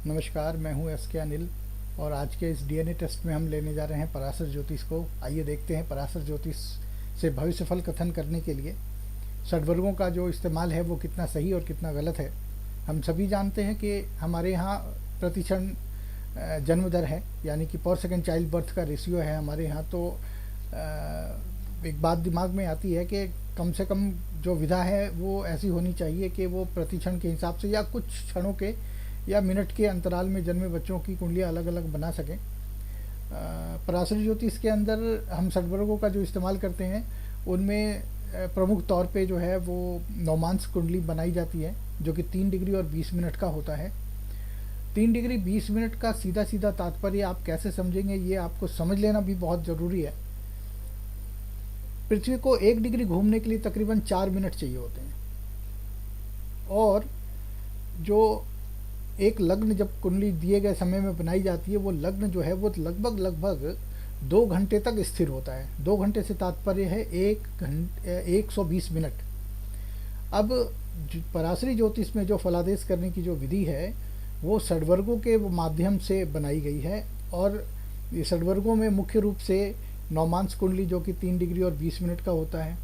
नमस्कार, मैं हूं एस के अनिल और आज के इस डीएनए टेस्ट में हम लेने जा रहे हैं पराशर ज्योतिष को। आइए देखते हैं पराशर ज्योतिष से भविष्य फल कथन करने के लिए षडवर्गों का जो इस्तेमाल है वो कितना सही और कितना गलत है। हम सभी जानते हैं कि हमारे यहाँ प्रतिक्षण जन्म दर है, यानी कि पर सेकेंड चाइल्ड बर्थ का रेशियो है हमारे यहाँ। तो एक बात दिमाग में आती है कि कम से कम जो विधा है वो ऐसी होनी चाहिए कि वो प्रतिक्षण के हिसाब से या कुछ क्षणों के या मिनट के अंतराल में जन्मे बच्चों की कुंडलियाँ अलग अलग बना सकें। पराशर ज्योतिष के अंदर हम षडवर्गों का जो इस्तेमाल करते हैं उनमें प्रमुख तौर पे जो है वो नौमांस कुंडली बनाई जाती है, जो कि 3 डिग्री और 20 मिनट का होता है। 3 डिग्री 20 मिनट का सीधा सीधा तात्पर्य आप कैसे समझेंगे, ये आपको समझ लेना भी बहुत ज़रूरी है। पृथ्वी को 1 डिग्री घूमने के लिए तकरीबन 4 मिनट चाहिए होते हैं, और जो एक लग्न जब कुंडली दिए गए समय में बनाई जाती है, वो लग्न जो है वो लगभग 2 घंटे तक स्थिर होता है। 2 घंटे से तात्पर्य है 120 मिनट। अब पराशरी ज्योतिष में जो फलादेश करने की जो विधि है वो षडवर्गों के माध्यम से बनाई गई है, और ये षडवर्गों में मुख्य रूप से नौमांस कुंडली जो कि 3 डिग्री और 20 मिनट का होता है।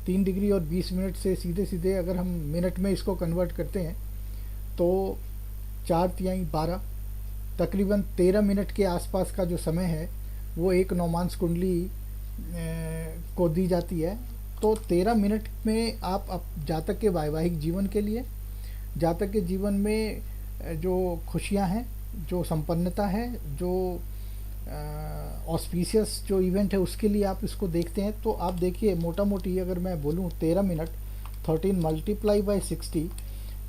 3 डिग्री और 20 मिनट से सीधे सीधे अगर हम मिनट में इसको कन्वर्ट करते हैं तो 4×3=12, तकरीबन 13 मिनट के आसपास का जो समय है वो एक नौमांस कुंडली को दी जाती है। तो 13 मिनट में आप जातक के वैवाहिक जीवन के लिए, जातक के जीवन में जो खुशियां हैं, जो संपन्नता है, जो ऑस्पिशियस जो इवेंट है उसके लिए आप इसको देखते हैं। तो आप देखिए, मोटा मोटी अगर मैं बोलूँ 13 मिनट 13 × 60,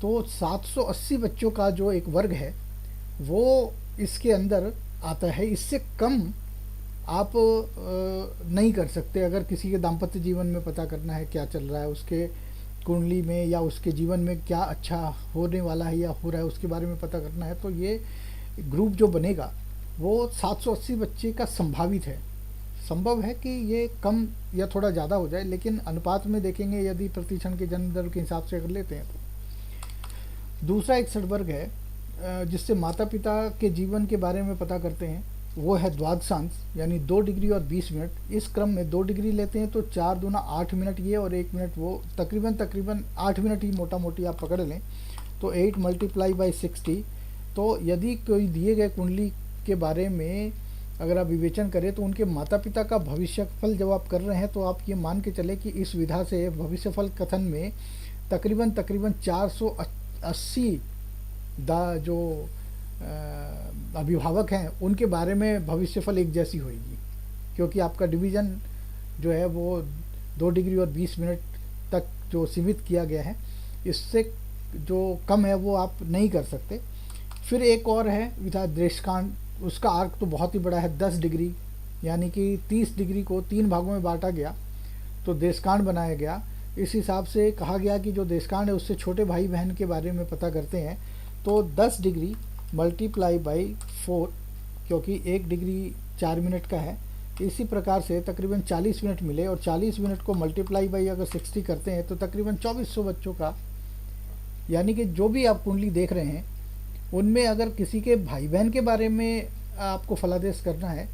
तो 780 बच्चों का जो एक वर्ग है वो इसके अंदर आता है। इससे कम आप नहीं कर सकते। अगर किसी के दाम्पत्य जीवन में पता करना है क्या चल रहा है उसके कुंडली में, या उसके जीवन में क्या अच्छा होने वाला है या हो रहा है उसके बारे में पता करना है, तो ये ग्रुप जो बनेगा वो 780 बच्चे का संभावित है। संभव है कि ये कम या थोड़ा ज़्यादा हो जाए, लेकिन अनुपात में देखेंगे यदि प्रतिक्षण के जन्म दर के हिसाब से अगर लेते हैं तो। दूसरा एक षडवर्ग है जिससे माता पिता के जीवन के बारे में पता करते हैं, वो है द्वादशांश, यानी 2 डिग्री और 20 मिनट। इस क्रम में 2 डिग्री लेते हैं तो 4 दूना 8 मिनट ये, और 1 मिनट वो, तकरीबन 8 मिनट ही मोटा मोटी आप पकड़ लें। तो 8×60। तो यदि कोई दिए गए कुंडली के बारे में अगर आप विवेचन करें तो उनके माता पिता का भविष्य फल जब आप कर रहे हैं तो आप ये मान के चले कि इस विधा से भविष्य फल कथन में तकरीबन 480 जो अभिभावक हैं उनके बारे में भविष्य फल एक जैसी होगी, क्योंकि आपका डिवीज़न जो है वो 2 डिग्री और 20 मिनट तक जो सीमित किया गया है, इससे जो कम है वो आप नहीं कर सकते। फिर एक और है विधा देशकांड। उसका आर्क तो बहुत ही बड़ा है, 10 डिग्री, यानी कि 30 डिग्री को 3 भागों में बांटा गया तो देशकांड बनाया गया। इस हिसाब से कहा गया कि जो देशकांड है उससे छोटे भाई बहन के बारे में पता करते हैं तो 10 डिग्री × 4, क्योंकि 1 डिग्री 4 मिनट का है। इसी प्रकार से तकरीबन 40 मिनट मिले, और 40 मिनट को मल्टीप्लाई बाई अगर 60 करते हैं तो तकरीबन 2400 बच्चों का, यानी कि जो भी आप कुंडली देख रहे हैं उनमें अगर किसी के भाई बहन के बारे में आपको फलादेश करना है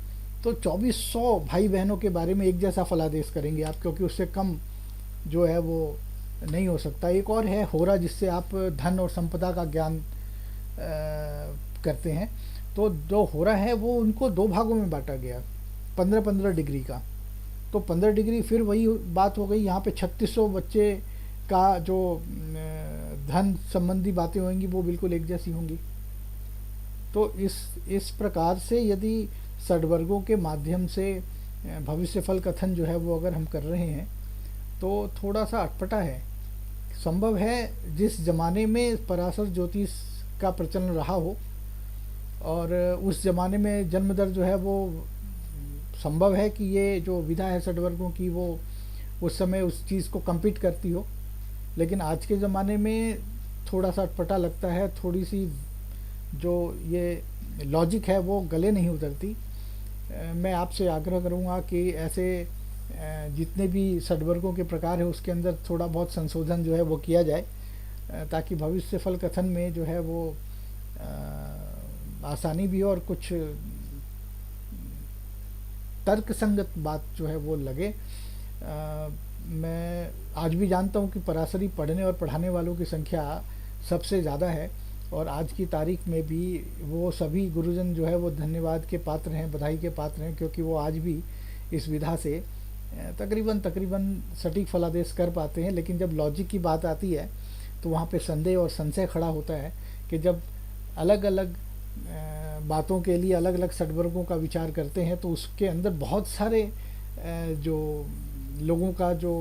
तो 2400 भाई बहनों के बारे में एक जैसा फलादेश करेंगे आप, क्योंकि उससे कम जो है वो नहीं हो सकता। एक और है होरा, जिससे आप धन और संपदा का ज्ञान करते हैं। तो जो होरा है वो उनको 2 भागों में बांटा गया 15-15 डिग्री का। तो 15 डिग्री, फिर वही बात हो गई यहाँ पे 3600 बच्चे का जो धन संबंधी बातें होंगी वो बिल्कुल एक जैसी होंगी। तो इस प्रकार से यदि षडवर्गों के माध्यम से भविष्य फल कथन जो है वो अगर हम कर रहे हैं तो थोड़ा सा अटपटा है। संभव है जिस ज़माने में पराशर ज्योतिष का प्रचलन रहा हो और उस ज़माने में जन्म दर जो है वो, संभव है कि ये जो विधा है षडवर्गों की वो उस समय उस चीज़ को कम्पीट करती हो, लेकिन आज के ज़माने में थोड़ा सा अटपटा लगता है। थोड़ी सी जो ये लॉजिक है वो गले नहीं उतरती। मैं आपसे आग्रह करूँगा कि ऐसे जितने भी षडवर्गों के प्रकार है उसके अंदर थोड़ा बहुत संशोधन जो है वो किया जाए, ताकि भविष्य फल कथन में जो है वो आसानी भी हो और कुछ तर्क संगत बात जो है वो लगे। मैं आज भी जानता हूँ कि पराशरी पढ़ने और पढ़ाने वालों की संख्या सबसे ज़्यादा है, और आज की तारीख में भी वो सभी गुरुजन जो है वो धन्यवाद के पात्र हैं, बधाई के पात्र हैं, क्योंकि वो आज भी इस विधा से तकरीबन तकरीबन सटीक फलादेश कर पाते हैं। लेकिन जब लॉजिक की बात आती है तो वहाँ पे संदेह और संशय खड़ा होता है कि जब अलग अलग बातों के लिए अलग अलग सटवर्गों का विचार करते हैं तो उसके अंदर बहुत सारे जो लोगों का जो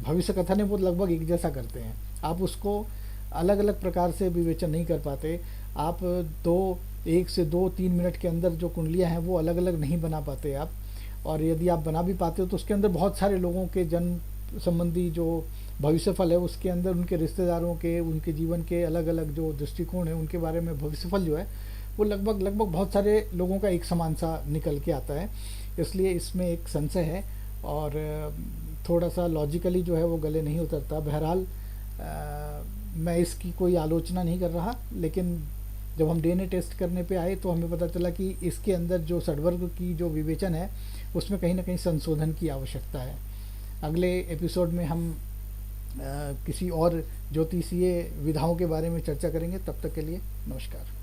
भविष्य कथन है वो लगभग एक जैसा करते हैं। आप उसको अलग अलग प्रकार से विवेचन नहीं कर पाते। आप एक से दो 3 मिनट के अंदर जो कुंडलियाँ हैं वो अलग अलग नहीं बना पाते आप। और यदि आप बना भी पाते हो तो उसके अंदर बहुत सारे लोगों के जन्म संबंधी जो भविष्यफल है उसके अंदर उनके रिश्तेदारों के, उनके जीवन के अलग अलग जो दृष्टिकोण है उनके बारे में भविष्यफल जो है वो लगभग लगभग बहुत सारे लोगों का एक समान सा निकल के आता है। इसलिए इसमें एक संशय है और थोड़ा सा लॉजिकली जो है वो गले नहीं उतरता। बहरहाल मैं इसकी कोई आलोचना नहीं कर रहा, लेकिन जब हम डीएनए टेस्ट करने पे आए तो हमें पता चला कि इसके अंदर जो षड्वर्ग की जो विवेचन है उसमें कहीं ना कहीं संशोधन की आवश्यकता है। अगले एपिसोड में हम किसी और ज्योतिषीय विधाओं के बारे में चर्चा करेंगे। तब तक के लिए नमस्कार।